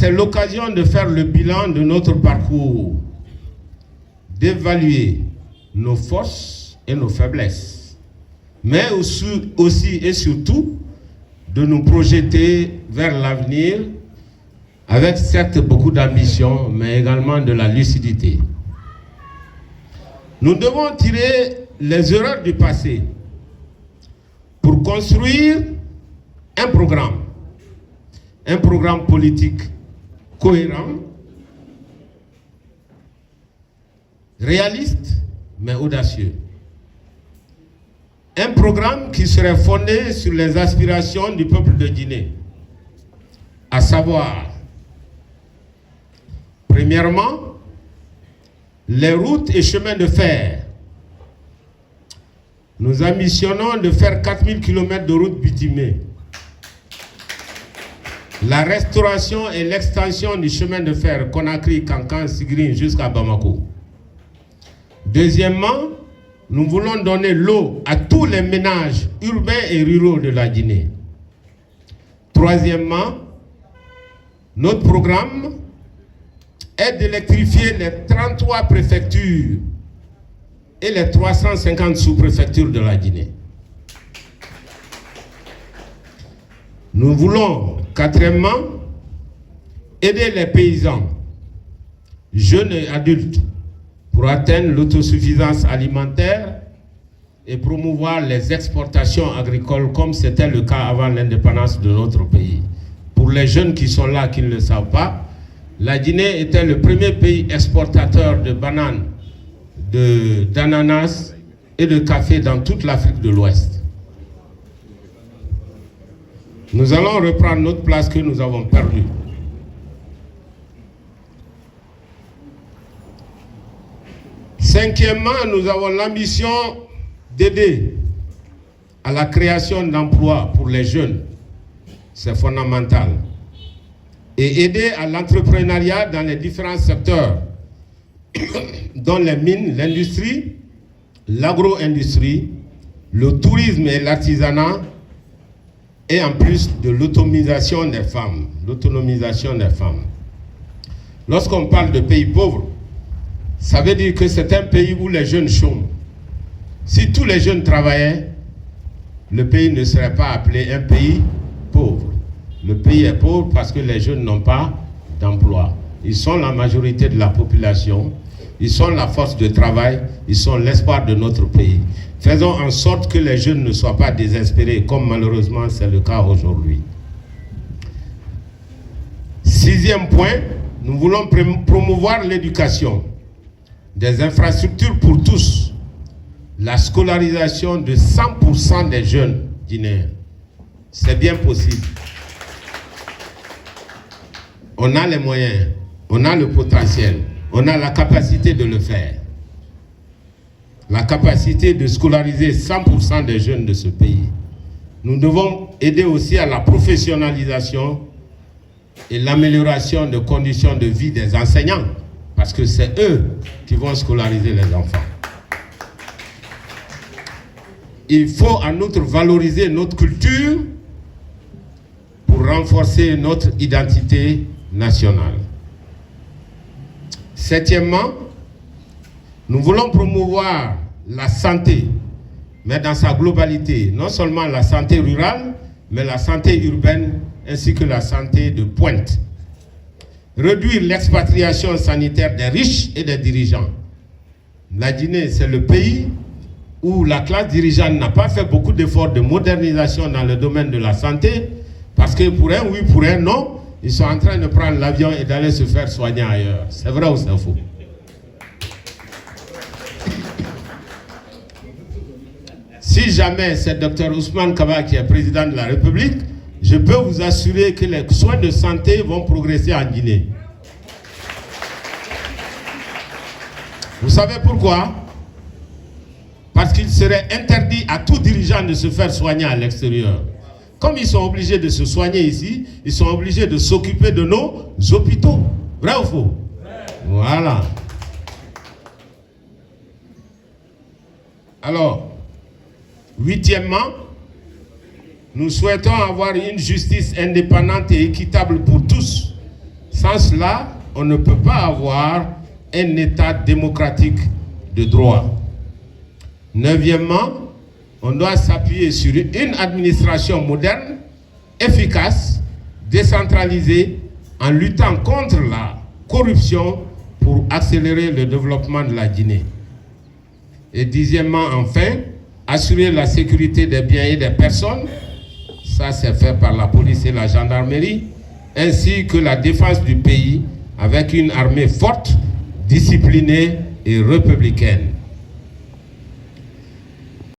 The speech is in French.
c'est l'occasion de faire le bilan de notre parcours, d'évaluer nos forces et nos faiblesses, mais aussi et surtout de nous projeter vers l'avenir avec certes beaucoup d'ambition, mais également de la lucidité. Nous devons tirer les erreurs du passé pour construire un programme politique cohérent, réaliste, mais audacieux. Un programme qui serait fondé sur les aspirations du peuple de Guinée, à savoir, premièrement, les routes et chemins de fer. Nous ambitionnons de faire 4000 km de routes bitumées. La restauration et l'extension du chemin de fer Conakry, Kankan, Sigrin jusqu'à Bamako. Deuxièmement, nous voulons donner l'eau à tous les ménages urbains et ruraux de la Guinée. Troisièmement, notre programme est d'électrifier les 33 préfectures et les 350 sous-préfectures de la Guinée. Nous voulons, quatrièmement, aider les paysans, jeunes et adultes, pour atteindre l'autosuffisance alimentaire et promouvoir les exportations agricoles comme c'était le cas avant l'indépendance de notre pays. Pour les jeunes qui sont là, qui ne le savent pas, la Guinée était le premier pays exportateur de bananes, d'ananas et de café dans toute l'Afrique de l'Ouest. Nous allons reprendre notre place que nous avons perdue. Cinquièmement, nous avons l'ambition d'aider à la création d'emplois pour les jeunes. C'est fondamental. Et aider à l'entrepreneuriat dans les différents secteurs, dont les mines, l'industrie, l'agro-industrie, le tourisme et l'artisanat, et en plus de l'autonomisation des femmes. Lorsqu'on parle de pays pauvres, ça veut dire que c'est un pays où les jeunes chôment. Si tous les jeunes travaillaient, le pays ne serait pas appelé un pays pauvre. Le pays est pauvre parce que les jeunes n'ont pas d'emploi. Ils sont la majorité de la population, ils sont la force de travail, ils sont l'espoir de notre pays. Faisons en sorte que les jeunes ne soient pas désespérés, comme malheureusement c'est le cas aujourd'hui. Sixième point, nous voulons promouvoir l'éducation, des infrastructures pour tous, la scolarisation de 100% des jeunes guinéens. C'est bien possible. On a les moyens, on a le potentiel, on a la capacité de le faire. La capacité de scolariser 100% des jeunes de ce pays. Nous devons aider aussi à la professionnalisation et l'amélioration des conditions de vie des enseignants, parce que c'est eux qui vont scolariser les enfants. Il faut en outre valoriser notre culture pour renforcer notre identité nationale. Septièmement, nous voulons promouvoir la santé, mais dans sa globalité, non seulement la santé rurale, mais la santé urbaine ainsi que la santé de pointe. Réduire l'expatriation sanitaire des riches et des dirigeants. La Guinée, c'est le pays où la classe dirigeante n'a pas fait beaucoup d'efforts de modernisation dans le domaine de la santé, parce que pour un oui, pour un non, ils sont en train de prendre l'avion et d'aller se faire soigner ailleurs. C'est vrai ou c'est faux? Si jamais c'est Dr Ousmane Kaba qui est président de la République, je peux vous assurer que les soins de santé vont progresser en Guinée. Vous savez pourquoi? Parce qu'il serait interdit à tout dirigeant de se faire soigner à l'extérieur. Comme ils sont obligés de se soigner ici, ils sont obligés de s'occuper de nos hôpitaux. Vrai ou faux? Voilà. Alors, huitièmement, nous souhaitons avoir une justice indépendante et équitable pour tous, Sans cela, on ne peut pas avoir un État démocratique de droit. Neuvièmement, on doit s'appuyer sur une administration moderne, efficace, décentralisée, en luttant contre la corruption pour accélérer le développement de la Guinée. Et dixièmement, enfin, assurer la sécurité des biens et des personnes, ça c'est fait par la police et la gendarmerie, ainsi que la défense du pays avec une armée forte, disciplinée et républicaine.